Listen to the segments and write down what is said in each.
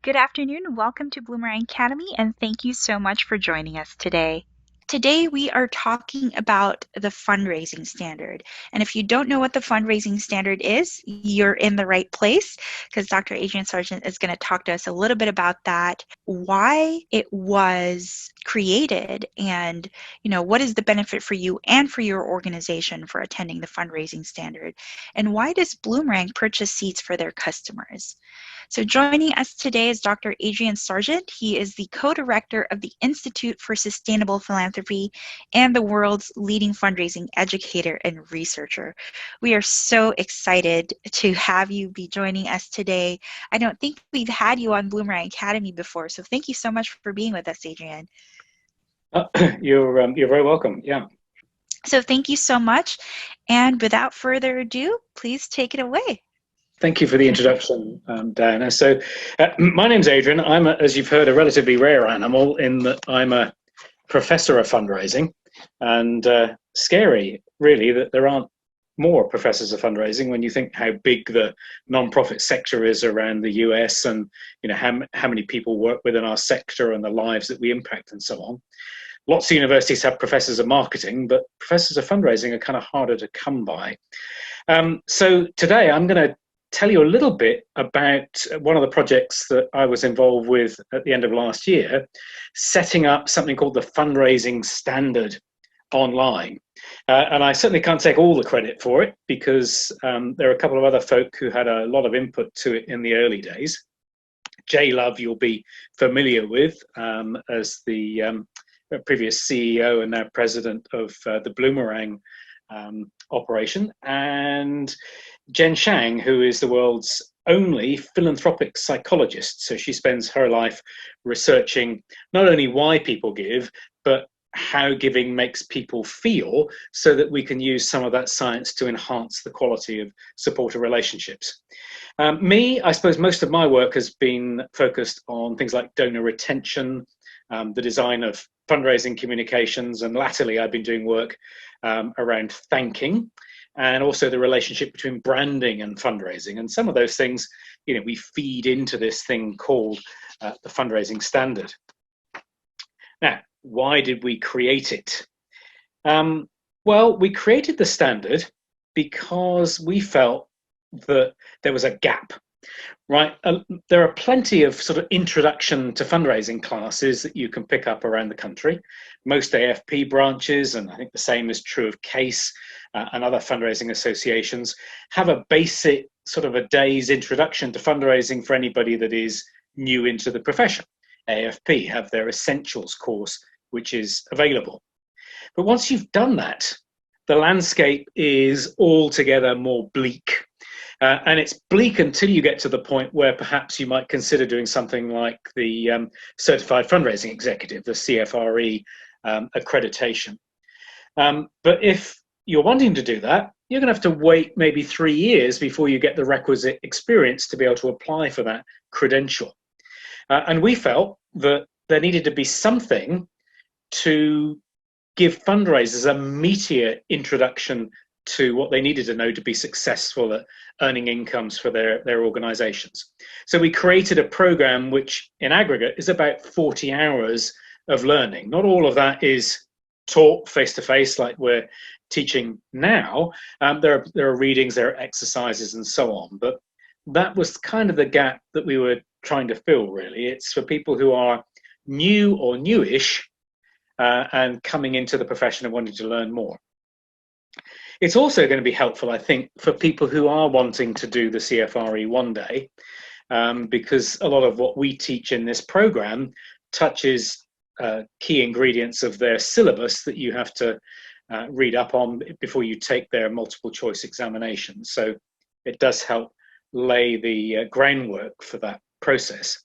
Good afternoon. Welcome to Bloomerang Academy, and thank you so much for joining us today. Today, we are talking about the fundraising standard. And if you don't know what the fundraising standard is, you're in the right place because Dr. Adrian Sargent is going to talk to us a little bit about that, why it was created, and what is the benefit for you and for your organization for attending the fundraising standard, and why does Bloomerang purchase seats for their customers? So joining us today is Dr. Adrian Sargent. He is the co-director of the Institute for Sustainable Philanthropy and the world's leading fundraising educator and researcher. We are so excited to have you be joining us today. I don't think we've had you on Bloomerang Academy before, so thank you so much for being with us, Adrian. You're very welcome. Yeah. So thank you so much. And without further ado, please take it away. Thank you for the introduction, Diana. So, my name's Adrian. I'm, as you've heard, a relatively rare animal in that I'm a professor of fundraising, and scary, really, that there aren't more professors of fundraising when you think how big the non-profit sector is around the US, and how many people work within our sector and the lives that we impact and so on. Lots of universities have professors of marketing, but professors of fundraising are kind of harder to come by. So today I'm going to tell you a little bit about one of the projects that I was involved with at the end of last year, setting up something called the Fundraising Standard online. And I certainly can't take all the credit for it because there are a couple of other folk who had a lot of input to it in the early days. Jay Love, you'll be familiar with as the previous CEO and now president of the Bloomerang operation, and Jen Shang, who is the world's only philanthropic psychologist. So she spends her life researching not only why people give, but how giving makes people feel so that we can use some of that science to enhance the quality of supporter relationships. I suppose most of my work has been focused on things like donor retention, the design of fundraising communications, and latterly I've been doing work around thanking, and also the relationship between branding and fundraising. And some of those things, we feed into this thing called the Fundraising Standard. Now, why did we create it? Well, we created the standard because we felt that there was a gap. Right, there are plenty of sort of introduction to fundraising classes that you can pick up around the country. Most AFP branches, and I think the same is true of CASE and other fundraising associations, have a basic sort of a day's introduction to fundraising for anybody that is new into the profession. AFP have their essentials course, which is available. But once you've done that, the landscape is altogether more bleak. And it's bleak until you get to the point where perhaps you might consider doing something like the Certified Fundraising Executive, the CFRE accreditation. But if you're wanting to do that, you're going to have to wait maybe 3 years before you get the requisite experience to be able to apply for that credential. And we felt that there needed to be something to give fundraisers a meatier introduction to what they needed to know to be successful at earning incomes for their organizations. So we created a program which in aggregate is about 40 hours of learning. Not all of that is taught face-to-face like we're teaching now. There are readings, there are exercises and so on, but that was kind of the gap that we were trying to fill, really. It's for people who are new or newish and coming into the profession and wanting to learn more. It's also going to be helpful, I think, for people who are wanting to do the CFRE one day, because a lot of what we teach in this program touches key ingredients of their syllabus that you have to read up on before you take their multiple choice examination. So it does help lay the groundwork for that process.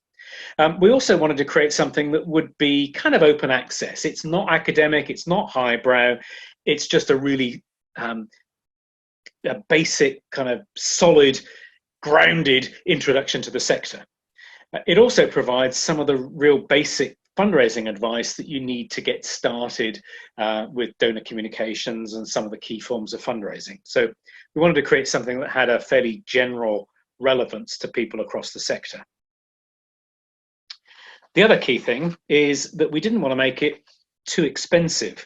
We also wanted to create something that would be kind of open access. It's not academic, it's not highbrow, it's just a really a basic kind of solid, grounded introduction to the sector. It also provides some of the real basic fundraising advice that you need to get started with donor communications and some of the key forms of fundraising. So we wanted to create something that had a fairly general relevance to people across the sector. The other key thing is that we didn't want to make it too expensive.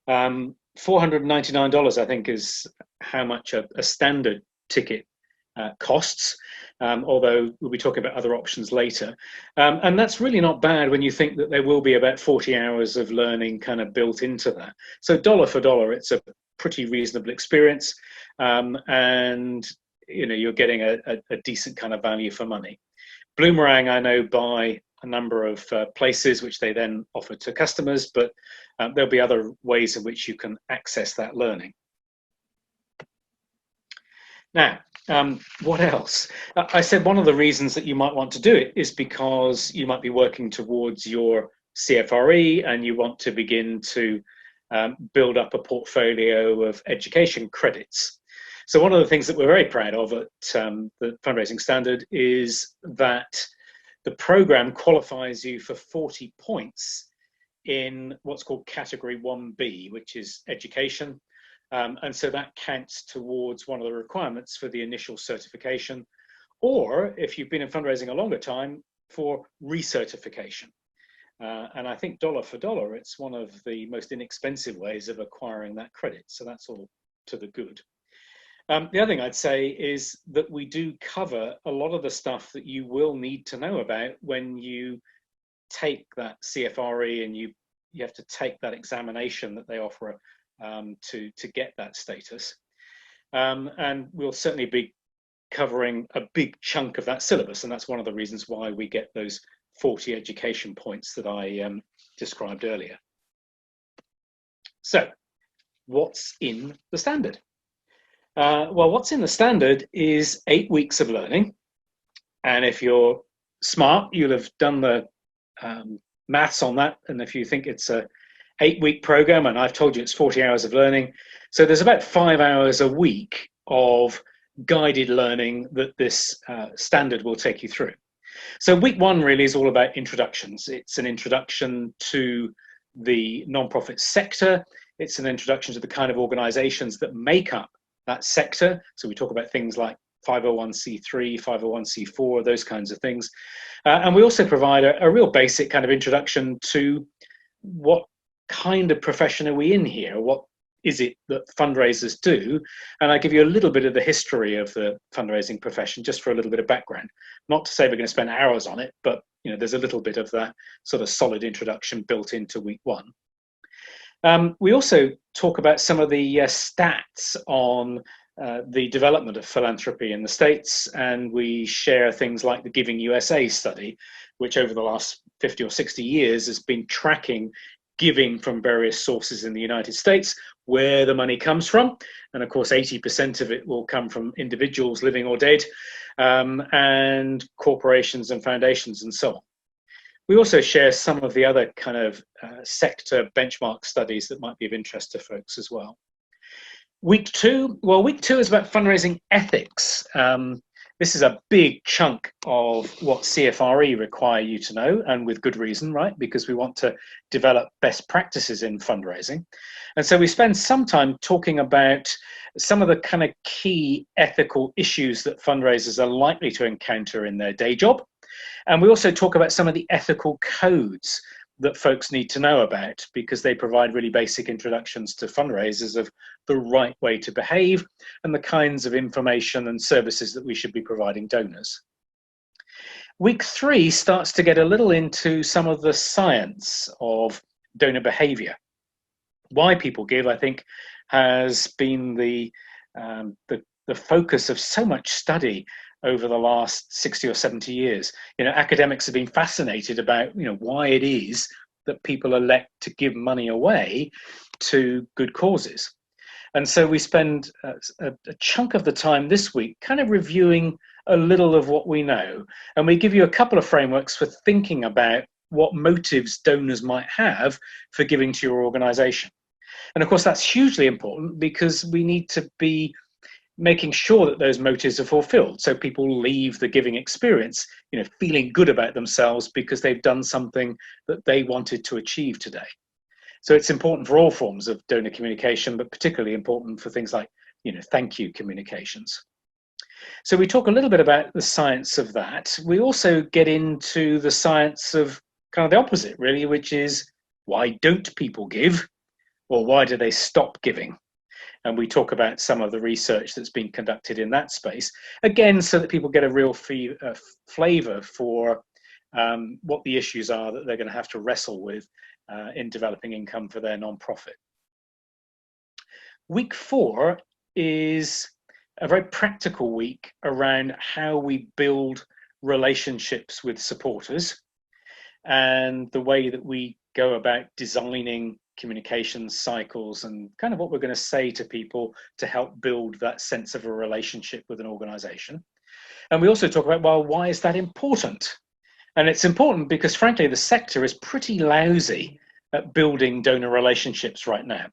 $499, I think, is how much a standard ticket costs, although we'll be talking about other options later. And that's really not bad when you think that there will be about 40 hours of learning kind of built into that. So dollar for dollar, it's a pretty reasonable experience, and you're getting a decent kind of value for money. Bloomerang, I know, buy a number of places which they then offer to customers, but there'll be other ways in which you can access that learning. Now, what else? I said one of the reasons that you might want to do it is because you might be working towards your CFRE and you want to begin to build up a portfolio of education credits. So one of the things that we're very proud of at the Fundraising Standard is that the program qualifies you for 40 points in what's called Category 1B, which is education. And so that counts towards one of the requirements for the initial certification, or if you've been in fundraising a longer time, for recertification. And I think dollar for dollar, it's one of the most inexpensive ways of acquiring that credit. So that's all to the good. The other thing I'd say is that we do cover a lot of the stuff that you will need to know about when you take that CFRE and you have to take that examination that they offer to get that status. And we'll certainly be covering a big chunk of that syllabus, and that's one of the reasons why we get those 40 education points that I described earlier. So, what's in the standard? Well, what's in the standard is 8 weeks of learning, and if you're smart, you'll have done the maths on that, and if you think it's a 8-week program, and I've told you it's 40 hours of learning, so there's about 5 hours a week of guided learning that this standard will take you through. So week 1 really is all about introductions. It's an introduction to the nonprofit sector. It's an introduction to the kind of organizations that make up that sector. So we talk about things like 501c3, 501c4, those kinds of things. And we also provide a real basic kind of introduction to what kind of profession are we in here? What is it that fundraisers do? And I give you a little bit of the history of the fundraising profession, just for a little bit of background. Not to say we're going to spend hours on it, but there's a little bit of that sort of solid introduction built into week 1. We also talk about some of the stats on the development of philanthropy in the States, and we share things like the Giving USA study, which over the last 50 or 60 years has been tracking giving from various sources in the United States, where the money comes from. And of course, 80% of it will come from individuals, living or dead, and corporations and foundations and so on. We also share some of the other kind of sector benchmark studies that might be of interest to folks as well. Week 2, well, week 2 is about fundraising ethics. This is a big chunk of what CFRE require you to know, and with good reason, right? Because we want to develop best practices in fundraising. And so we spend some time talking about some of the kind of key ethical issues that fundraisers are likely to encounter in their day job. And we also talk about some of the ethical codes that folks need to know about, because they provide really basic introductions to fundraisers of the right way to behave and the kinds of information and services that we should be providing donors. Week 3 starts to get a little into some of the science of donor behavior. Why people give, I think, has been the focus of so much study over the last 60 or 70 years. Academics have been fascinated about, why it is that people elect to give money away to good causes. And so we spend a chunk of the time this week kind of reviewing a little of what we know. And we give you a couple of frameworks for thinking about what motives donors might have for giving to your organization. And of course, that's hugely important, because we need to be making sure that those motives are fulfilled, so people leave the giving experience feeling good about themselves because they've done something that they wanted to achieve today. So it's important for all forms of donor communication, but particularly important for things like thank you communications. So we talk a little bit about the science of that. We also get into the science of kind of the opposite, really, which is why don't people give, or why do they stop giving? And we talk about some of the research that's been conducted in that space, again, so that people get a real flavour for what the issues are that they're going to have to wrestle with in developing income for their nonprofit. Week 4 is a very practical week around how we build relationships with supporters and the way that we go about designing communications cycles and kind of what we're going to say to people to help build that sense of a relationship with an organization. And we also talk about, well, why is that important? And it's important because, frankly, the sector is pretty lousy at building donor relationships right now.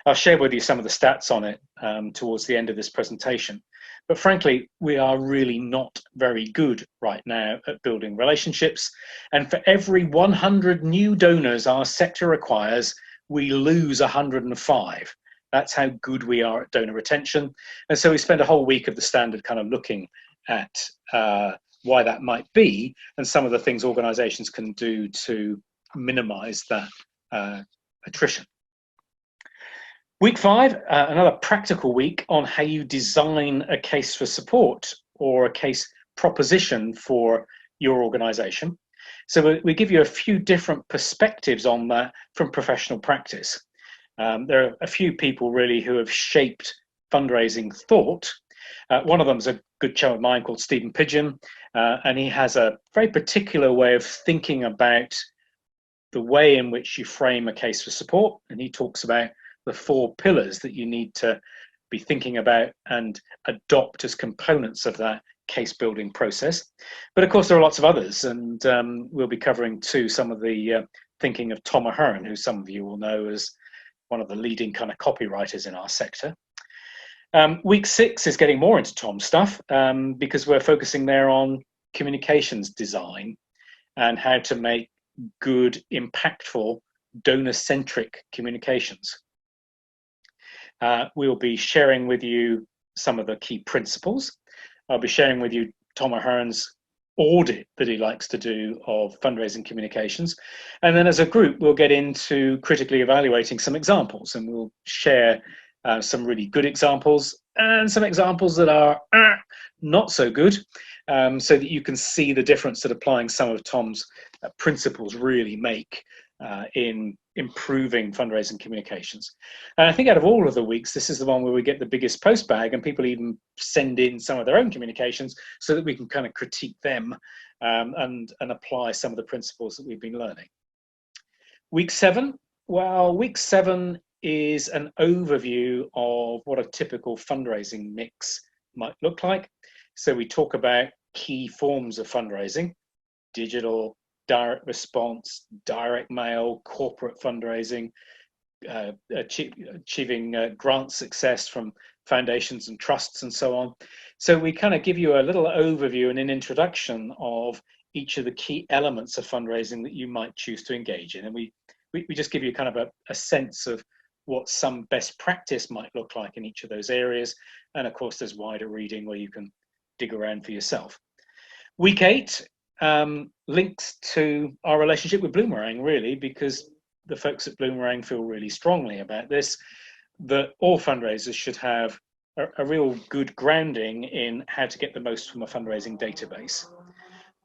I'll share with you some of the stats on it towards the end of this presentation. But frankly, we are really not very good right now at building relationships. And for every 100 new donors our sector requires, we lose 105. That's how good we are at donor retention. And so we spend a whole week of the standard kind of looking at why that might be and some of the things organizations can do to minimize that attrition. Week 5, another practical week on how you design a case for support or a case proposition for your organization. So we give you a few different perspectives on that from professional practice. There are a few people really who have shaped fundraising thought. One of them is a good chum of mine called Stephen Pidgeon, and he has a very particular way of thinking about the way in which you frame a case for support, and he talks about the 4 pillars that you need to be thinking about and adopt as components of that case building process. But of course, there are lots of others, and we'll be covering too some of the thinking of Tom Ahern, who some of you will know as one of the leading kind of copywriters in our sector. Week 6 is getting more into Tom's stuff because we're focusing there on communications design and how to make good, impactful, donor-centric communications. We'll be sharing with you some of the key principles. I'll be sharing with you Tom Ahern's audit that he likes to do of fundraising communications. And then as a group, we'll get into critically evaluating some examples, and we'll share some really good examples and some examples that are not so good, so that you can see the difference that applying some of Tom's principles really make in improving fundraising communications. And I think out of all of the weeks, this is the one where we get the biggest post bag, and people even send in some of their own communications so that we can kind of critique them and apply some of the principles that we've been learning. Week 7, well, week 7 is an overview of what a typical fundraising mix might look like. So we talk about key forms of fundraising: digital, direct response, direct mail, corporate fundraising, achieving grant success from foundations and trusts and so on. So we kind of give you a little overview and an introduction of each of the key elements of fundraising that you might choose to engage in. And we just give you kind of a sense of what some best practice might look like in each of those areas. And of course, there's wider reading where you can dig around for yourself. Week 8 links to our relationship with Bloomerang, really, because the folks at Bloomerang feel really strongly about this, that all fundraisers should have a real good grounding in how to get the most from a fundraising database.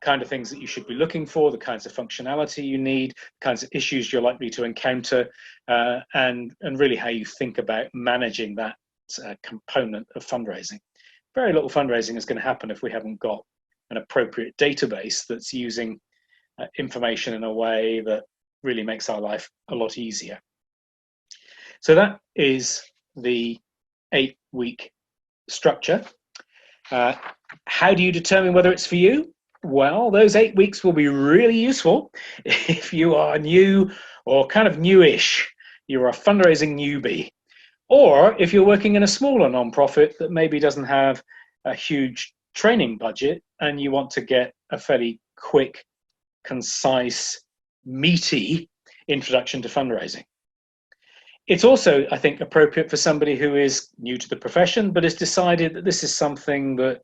Kind of things that you should be looking for, the kinds of functionality you need, the kinds of issues you're likely to encounter, and really how you think about managing that component of fundraising. Very little fundraising is going to happen if we haven't got an appropriate database that's using information in a way that really makes our life a lot easier. So that is the 8-week structure. How do you determine whether it's for you? Well, those 8 weeks will be really useful if you are new or kind of newish. You're a fundraising newbie. Or if you're working in a smaller nonprofit that maybe doesn't have a huge training budget and you want to get a fairly quick, concise, meaty introduction to fundraising. It's also, I think, appropriate for somebody who is new to the profession but has decided that this is something that,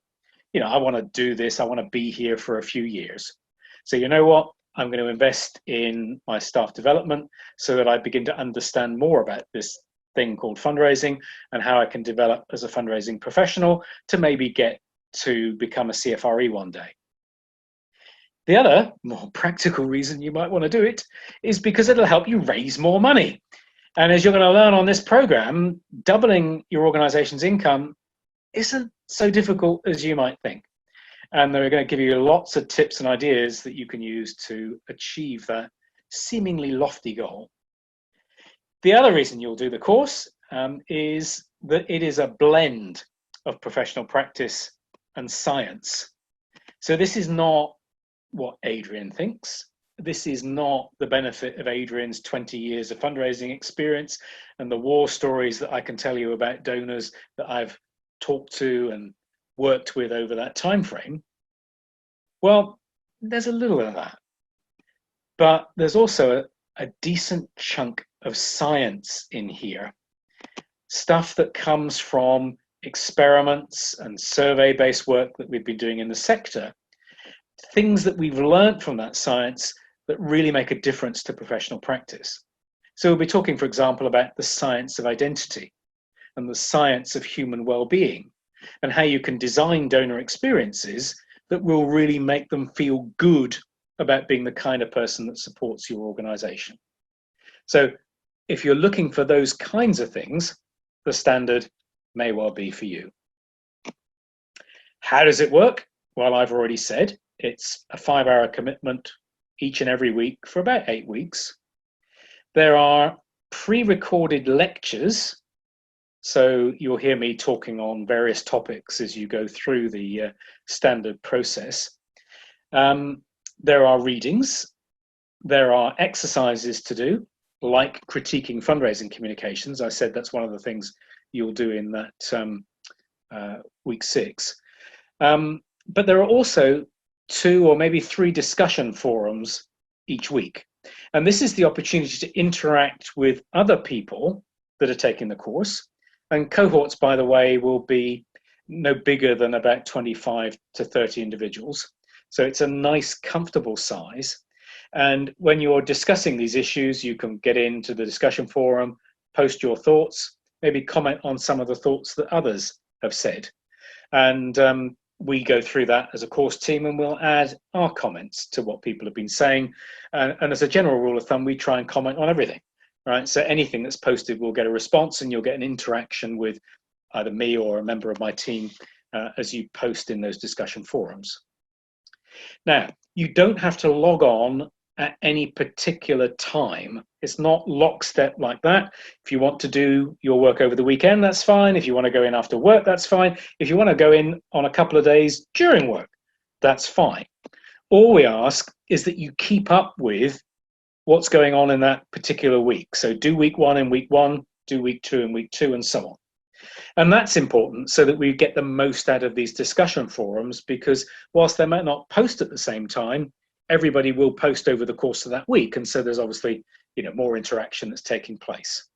you know, I want to do this, I want to be here for a few years. So you know what, I'm going to invest in my staff development so that I begin to understand more about this thing called fundraising and how I can develop as a fundraising professional to maybe get to become a CFRE one day. The other, more practical reason you might want to do it is because it'll help you raise more money. And as you're going to learn on this program, doubling your organization's income isn't so difficult as you might think. And they're going to give you lots of tips and ideas that you can use to achieve that seemingly lofty goal. The other reason you'll do the course is that it is a blend of professional practice and science. So this is not what Adrian thinks. This is not the benefit of Adrian's 20 years of fundraising experience and the war stories that I can tell you about donors that I've talked to and worked with over that time frame. Well, there's a little of that, but there's also a decent chunk of science in here, stuff that comes from experiments and survey-based work that we've been doing in the sector, things that we've learned from that science that really make a difference to professional practice. So we'll be talking, for example, about the science of identity and the science of human well-being and how you can design donor experiences that will really make them feel good about being the kind of person that supports your organization. So if you're looking for those kinds of things, the standard may well be for you. How does it work? Well, I've already said it's a 5-hour commitment each and every week for about 8 weeks. There are pre-recorded lectures, so you'll hear me talking on various topics as you go through the standard process. There are readings, there are exercises to do, like critiquing fundraising communications. I said that's one of the things you'll do in that week 6. But there are also 2 or maybe 3 discussion forums each week. And this is the opportunity to interact with other people that are taking the course. And cohorts, by the way, will be no bigger than about 25 to 30 individuals. So it's a nice, comfortable size. And when you're discussing these issues, you can get into the discussion forum, post your thoughts, maybe comment on some of the thoughts that others have said. And we go through that as a course team and we'll add our comments to what people have been saying. And as a general rule of thumb, we try and comment on everything, right? So anything that's posted will get a response and you'll get an interaction with either me or a member of my team as you post in those discussion forums. Now, you don't have to log on at any particular time. It's not lockstep like that. If you want to do your work over the weekend, that's fine. If you want to go in after work, that's fine. If you want to go in on a couple of days during work, that's fine. All we ask is that you keep up with what's going on in that particular week. So do week 1 in week 1, do week 2 in week 2, and so on. And that's important so that we get the most out of these discussion forums, because whilst they might not post at the same time, everybody will post over the course of that week. And so there's obviously, more interaction that's taking place.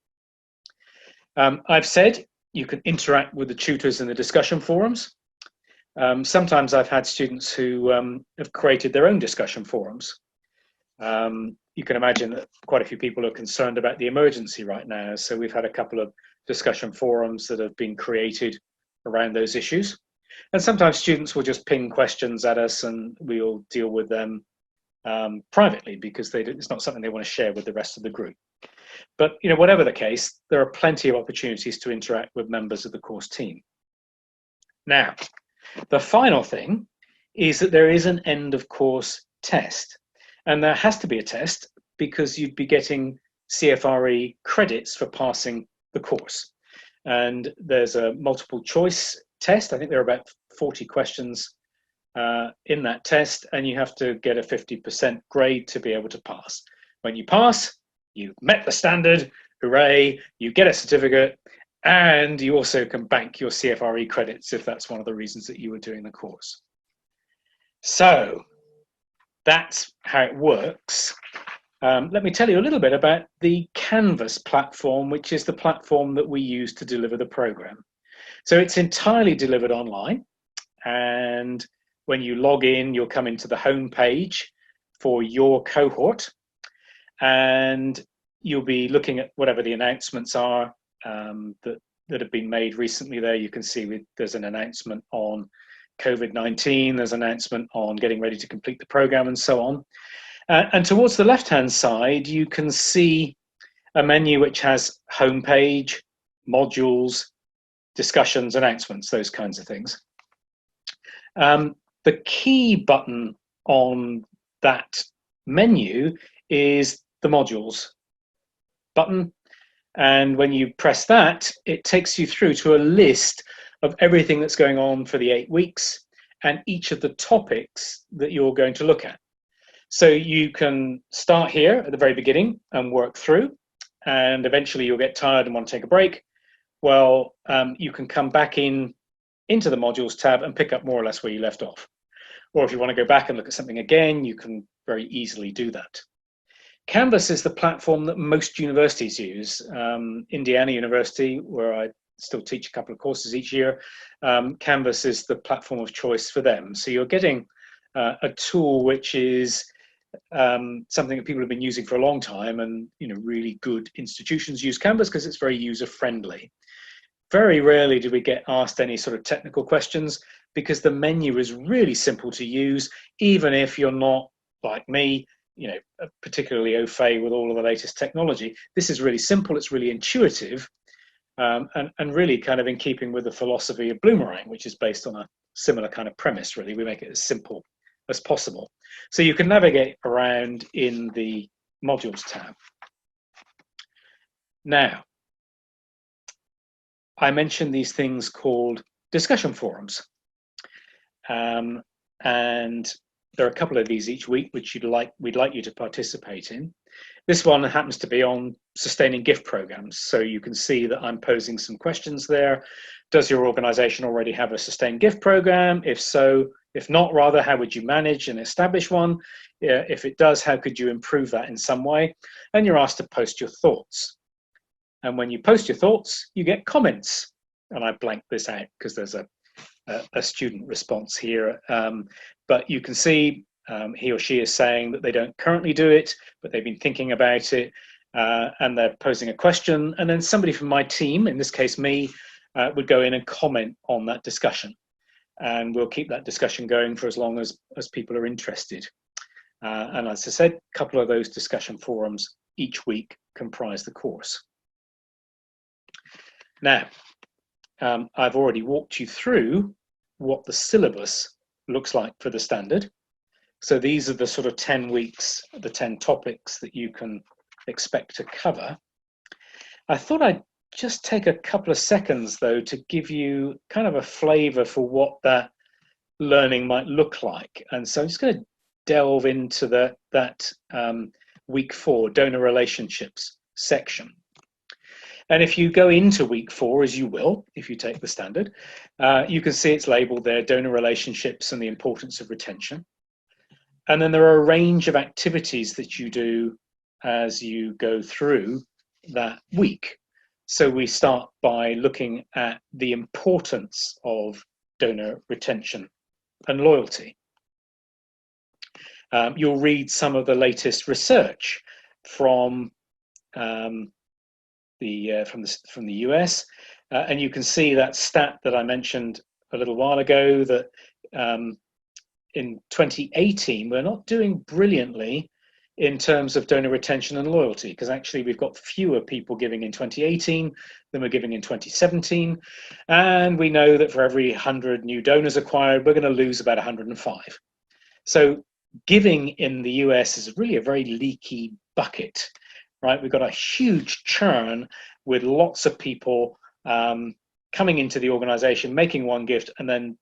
I've said you can interact with the tutors in the discussion forums. Sometimes I've had students who have created their own discussion forums. You can imagine that quite a few people are concerned about the emergency right now. So we've had a couple of discussion forums that have been created around those issues. And sometimes students will just ping questions at us and we'll deal with them privately because it's not something they want to share with the rest of the group. But whatever the case, there are plenty of opportunities to interact with members of the course team. Now, the final thing is that there is an end of course test. And there has to be a test because you'd be getting CFRE credits for passing the course. And there's a multiple choice test. I think there are about 40 questions in that test, and you have to get a 50% grade to be able to pass. When you pass, you've met the standard, hooray, you get a certificate, and you also can bank your CFRE credits if that's one of the reasons that you were doing the course. So that's how it works. Let me tell you a little bit about the Canvas platform, which is the platform that we use to deliver the program. So it's entirely delivered online, and when you log in, you'll come into the home page for your cohort, and you'll be looking at whatever the announcements are that have been made recently. There you can see there's an announcement on COVID-19, there's an announcement on getting ready to complete the program, and so on. And towards the left-hand side, you can see a menu which has homepage, modules, discussions, announcements, those kinds of things. The key button on that menu is the modules button. And when you press that, it takes you through to a list of everything that's going on for the 8 weeks and each of the topics that you're going to look at. So you can start here at the very beginning and work through, and eventually you'll get tired and want to take a break. Well, you can come back into the modules tab and pick up more or less where you left off. Or if you want to go back and look at something again, you can very easily do that. Canvas is the platform that most universities use. Indiana University, where I still teach a couple of courses each year, Canvas is the platform of choice for them. So you're getting a tool which is something that people have been using for a long time, and really good institutions use Canvas because it's very user-friendly. Very rarely do we get asked any sort of technical questions because the menu is really simple to use, even if you're not like me, particularly au fait with all of the latest technology. This is really simple, it's really intuitive, and really kind of in keeping with the philosophy of Bloomerang, which is based on a similar kind of premise, really. We make it as simple as possible. So you can navigate around in the modules tab. Now, I mentioned these things called discussion forums. And there are a couple of these each week which we'd like you to participate in. This one happens to be on sustaining gift programs. So you can see that I'm posing some questions there. Does your organization already have a sustained gift program? If so, if not, rather, how would you manage and establish one? If it does, how could you improve that in some way? And you're asked to post your thoughts. And when you post your thoughts, you get comments. And I blanked this out because there's a student response here. But you can see he or she is saying that they don't currently do it, but they've been thinking about it, and they're posing a question. And then somebody from my team, in this case me, would go in and comment on that discussion. And we'll keep that discussion going for as long as people are interested. And as I said, a couple of those discussion forums each week comprise the course. Now, I've already walked you through what the syllabus looks like for the standard. So these are the sort of 10 weeks, the 10 topics that you can expect to cover. I thought I'd just take a couple of seconds, though, to give you kind of a flavor for what that learning might look like. And so I'm just going to delve into that week 4 donor relationships section. And if you go into week 4, as you will, if you take the standard, you can see it's labeled there, donor relationships and the importance of retention. And then there are a range of activities that you do as you go through that week. So we start by looking at the importance of donor retention and loyalty. You'll read some of the latest research from the US, and you can see that stat that I mentioned a little while ago, that in 2018 we're not doing brilliantly in terms of donor retention and loyalty, because actually we've got fewer people giving in 2018 than we're giving in 2017, and we know that for every 100 new donors acquired, we're going to lose about 105. So giving in the US is really a very leaky bucket, right? We've got a huge churn with lots of people coming into the organization, making one gift, and then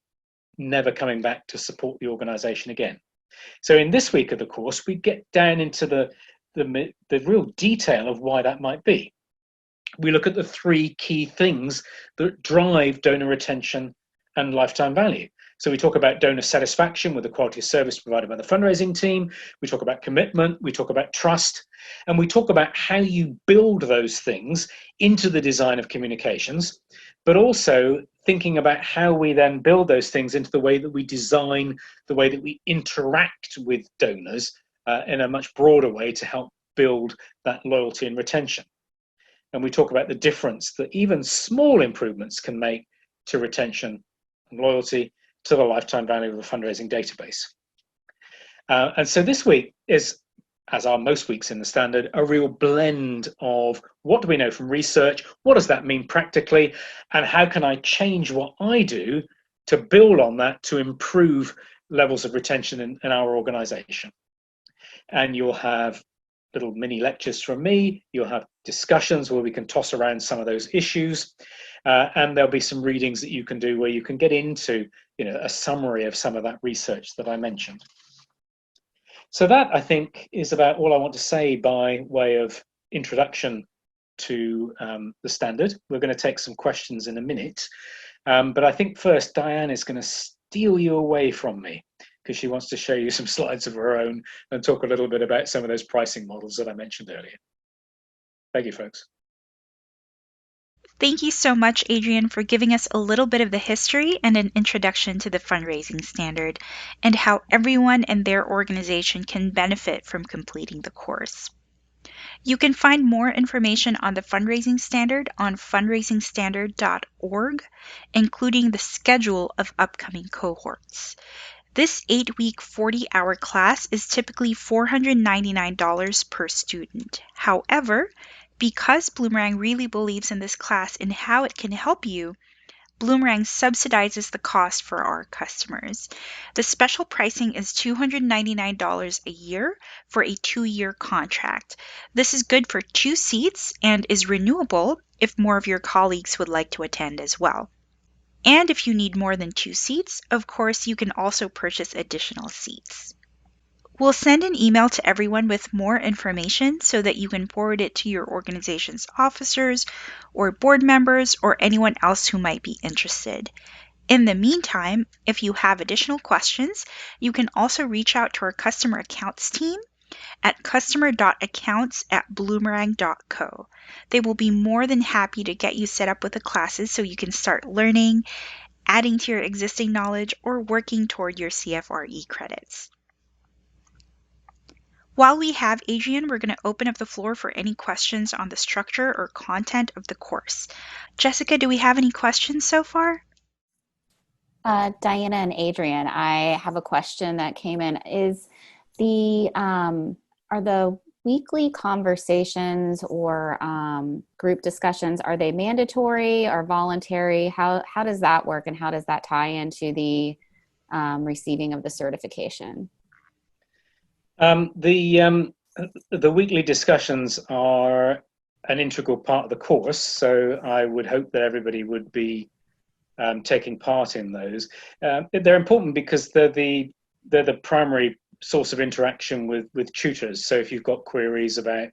never coming back to support the organization again. So in this week of the course, we get down into the real detail of why that might be. We look at the 3 key things that drive donor retention and lifetime value. So we talk about donor satisfaction with the quality of service provided by the fundraising team. We talk about commitment. We talk about trust. And we talk about how you build those things into the design of communications, but also thinking about how we then build those things into the way that we design, the way that we interact with donors in a much broader way to help build that loyalty and retention. And we talk about the difference that even small improvements can make to retention and loyalty, to the lifetime value of a fundraising database. And so this week is, as are most weeks in the Standard, a real blend of what do we know from research, what does that mean practically, and how can I change what I do to build on that to improve levels of retention in our organization. And you'll have little mini lectures from me, you'll have discussions where we can toss around some of those issues, and there'll be some readings that you can do where you can get into a summary of some of that research that I mentioned. So that, I think, is about all I want to say by way of introduction to the Standard. We're going to take some questions in a minute, but I think first Diane is going to steal you away from me because she wants to show you some slides of her own and talk a little bit about some of those pricing models that I mentioned earlier. Thank you, folks. Thank you so much, Adrian, for giving us a little bit of the history and an introduction to the Fundraising Standard and how everyone and their organization can benefit from completing the course. You can find more information on the Fundraising Standard on fundraisingstandard.org, including the schedule of upcoming cohorts. This 8-week, 40-hour class is typically $499 per student. However, because Bloomerang really believes in this class and how it can help you, Bloomerang subsidizes the cost for our customers. The special pricing is $299 a year for a 2-year contract. This is good for 2 seats and is renewable if more of your colleagues would like to attend as well. And if you need more than 2 seats, of course, you can also purchase additional seats. We'll send an email to everyone with more information so that you can forward it to your organization's officers or board members or anyone else who might be interested. In the meantime, if you have additional questions, you can also reach out to our customer accounts team at customer.accounts@bloomerang.co. They will be more than happy to get you set up with the classes so you can start learning, adding to your existing knowledge, or working toward your CFRE credits. While we have Adrian, we're going to open up the floor for any questions on the structure or content of the course. Jessica, do we have any questions so far? Diana and Adrian, I have a question that came in. Are the weekly conversations or group discussions, are they mandatory or voluntary? How does that work, and how does that tie into the receiving of the certification? The weekly discussions are an integral part of the course, so I would hope that everybody would be taking part in those. They're important because they're the primary source of interaction with tutors. So if you've got queries about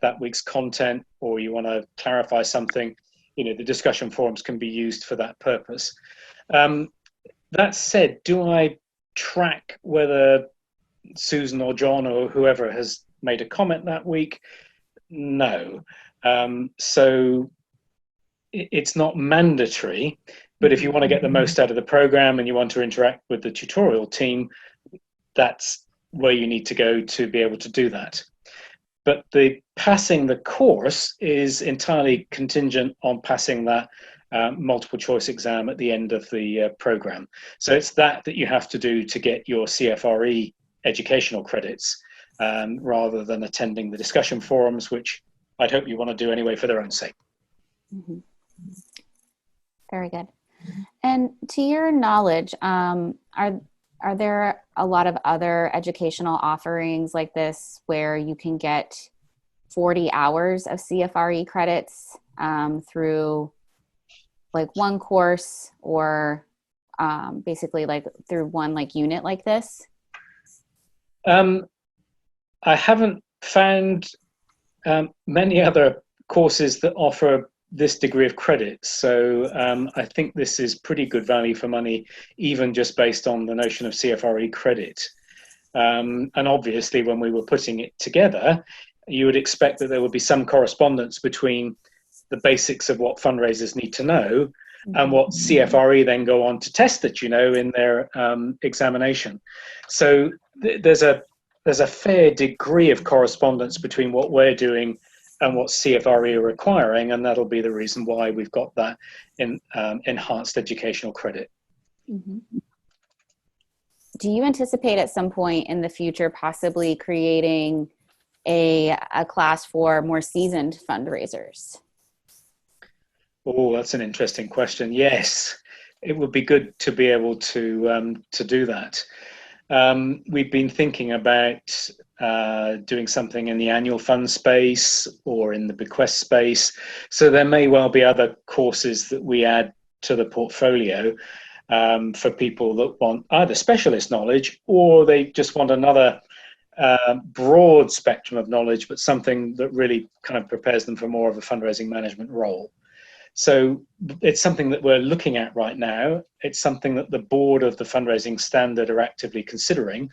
that week's content or you want to clarify something, the discussion forums can be used for that purpose. That said, do I track whether Susan or John or whoever has made a comment that week? No. So it's not mandatory, but if you want to get the most out of the program and you want to interact with the tutorial team, that's where you need to go to be able to do that. But the passing the course is entirely contingent on passing that multiple choice exam at the end of the program. So it's that you have to do to get your CFRE educational credits, rather than attending the discussion forums, which I'd hope you want to do anyway for their own sake. Mm-hmm. Very good. And to your knowledge, are there a lot of other educational offerings like this where you can get 40 hours of CFRE credits through like one course, or basically like through one like unit like this? I haven't found many other courses that offer this degree of credit. So I think this is pretty good value for money, even just based on the notion of CFRE credit. And obviously, when we were putting it together, you would expect that there would be some correspondence between the basics of what fundraisers need to know and what CFRE then go on to test that in their examination. So there's a there's a fair degree of correspondence between what we're doing and what CFRE are requiring, and that'll be the reason why we've got that in enhanced educational credit. Mm-hmm. Do you anticipate at some point in the future possibly creating a class for more seasoned fundraisers? Oh, that's an interesting question. Yes, it would be good to be able to do that. We've been thinking about doing something in the annual fund space or in the bequest space. So there may well be other courses that we add to the portfolio for people that want either specialist knowledge or they just want another broad spectrum of knowledge, but something that really kind of prepares them for more of a fundraising management role. So it's something that we're looking at right now. It's something that the board of the Fundraising Standard are actively considering.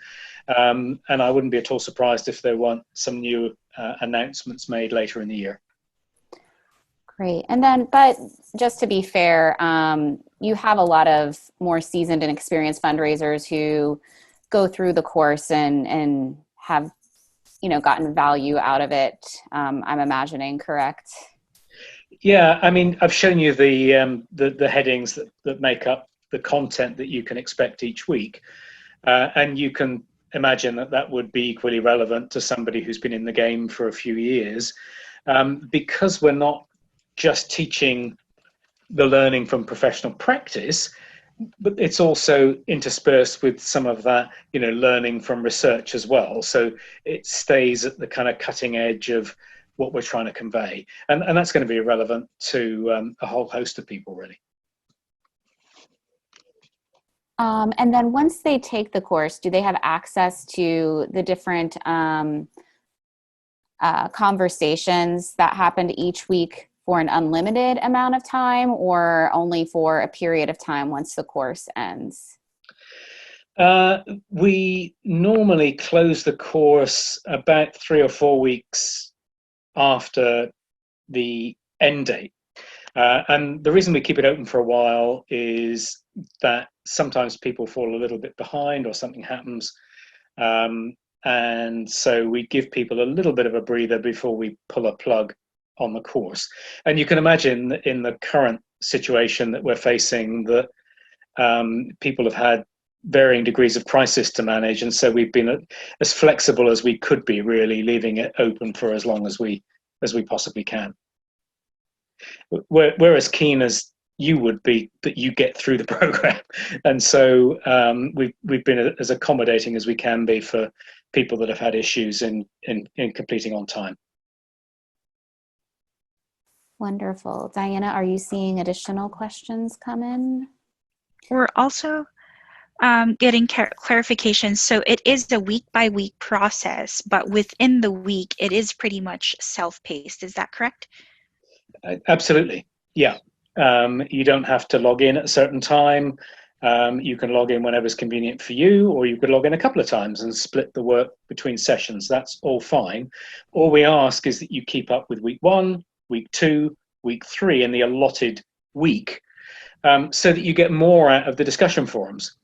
And I wouldn't be at all surprised if there weren't some new announcements made later in the year. Great. And then, but just to be fair, you have a lot of more seasoned and experienced fundraisers who go through the course and have, gotten value out of it. I'm imagining, correct? Yeah, I mean, I've shown you the headings that make up the content that you can expect each week, and you can imagine that would be equally relevant to somebody who's been in the game for a few years, because we're not just teaching the learning from professional practice, but it's also interspersed with some of that, learning from research as well. So it stays at the kind of cutting edge of what we're trying to convey. And that's going to be relevant to a whole host of people, really. And then once they take the course, do they have access to the different conversations that happened each week for an unlimited amount of time, or only for a period of time once the course ends? We normally close the course about 3 or 4 weeks after the end date. And the reason we keep it open for a while is that sometimes people fall a little bit behind or something happens. And so we give people a little bit of a breather before we pull a plug on the course. And you can imagine that in the current situation that we're facing, that people have had varying degrees of crisis to manage, and so we've been as flexible as we could be, really leaving it open for as long as we possibly can. We're as keen as you would be that you get through the program, and so we've been as accommodating as we can be for people that have had issues in completing on time. Wonderful. Diana, are you seeing additional questions come in? We're also getting clarification. So it is a week-by-week process, but within the week, it is pretty much self-paced. Is that correct? Absolutely. Yeah. You don't have to log in at a certain time. You can log in whenever it's convenient for you, or you could log in a couple of times and split the work between sessions. That's all fine. All we ask is that you keep up with week 1, week 2, week 3 in the allotted week, so that you get more out of the discussion forums.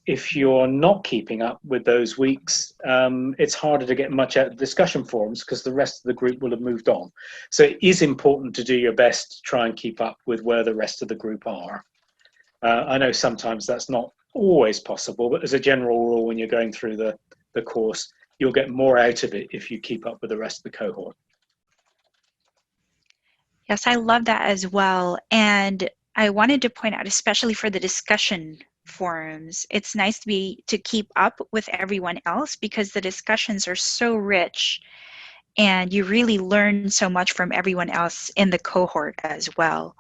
If you're not keeping up with those weeks, it's harder to get much out of the discussion forums because the rest of the group will have moved on. So it is important to do your best to try and keep up with where the rest of the group are. I know sometimes that's not always possible, but as a general rule, when you're going through the course, you'll get more out of it if you keep up with the rest of the cohort. Yes, I love that as well. And I wanted to point out, especially for the discussion forums, it's nice to keep up with everyone else because the discussions are so rich and you really learn so much from everyone else in the cohort as well.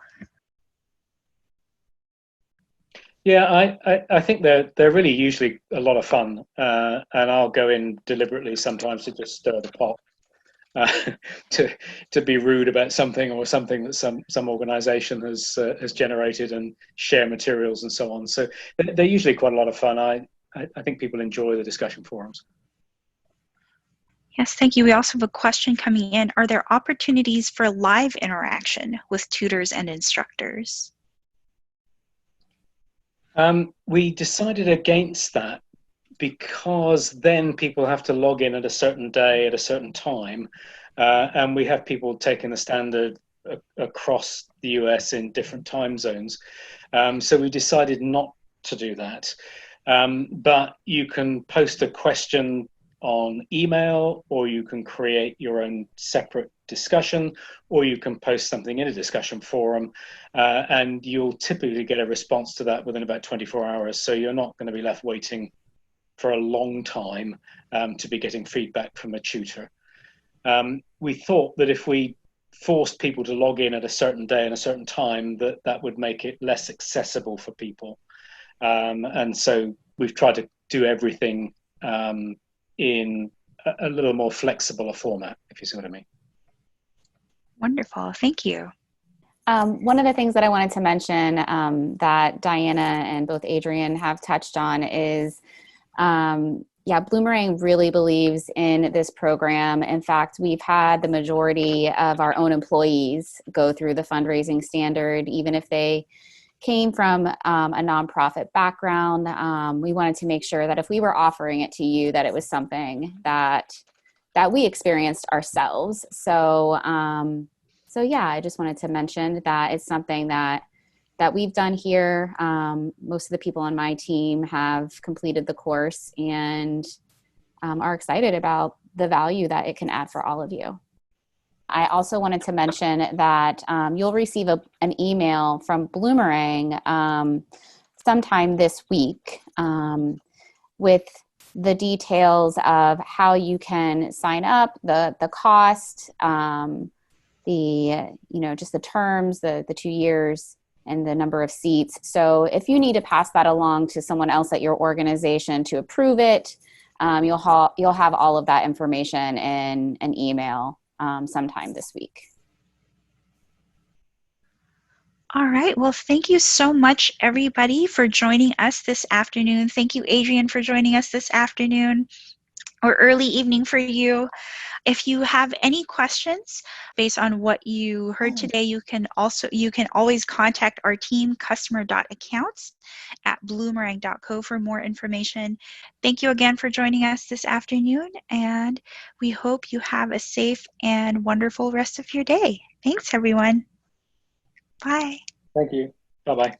Yeah, I think they're really usually a lot of fun, and I'll go in deliberately sometimes to just stir the pot. To be rude about something or something that some organization has generated and share materials and so on. So they're usually quite a lot of fun. I think people enjoy the discussion forums. Yes, thank you. We also have a question coming in. Are there opportunities for live interaction with tutors and instructors? We decided against that because then people have to log in at a certain day at a certain time, and we have people taking the standard across the US in different time zones. So we decided not to do that. But you can post a question on email, or you can create your own separate discussion, or you can post something in a discussion forum, and you'll typically get a response to that within about 24 hours. So you're not going to be left waiting for a long time to be getting feedback from a tutor. We thought that if we forced people to log in at a certain day and a certain time, that would make it less accessible for people. And so we've tried to do everything in a little more flexible a format, if you see what I mean. Wonderful. Thank you. One of the things that I wanted to mention that Diana and both Adrian have touched on is, Bloomerang really believes in this program. In fact, we've had the majority of our own employees go through the fundraising standard, even if they came from a nonprofit background. We wanted to make sure that if we were offering it to you, that it was something that we experienced ourselves. So I just wanted to mention that it's something that we've done here. Most of the people on my team have completed the course and are excited about the value that it can add for all of you. I also wanted to mention that you'll receive an email from Bloomerang sometime this week with the details of how you can sign up, the cost, just the terms, the 2 years, and the number of seats. So if you need to pass that along to someone else at your organization to approve it, you'll have all of that information in an email sometime this week. All right. Well, thank you so much, everybody, for joining us this afternoon. Thank you, Adrian, for joining us this afternoon or early evening for you. If you have any questions based on what you heard today, you can always contact our team, customer.accounts@bloomerang.co, for more information. Thank you again for joining us this afternoon, and we hope you have a safe and wonderful rest of your day. Thanks, everyone. Bye. Thank you. Bye-bye.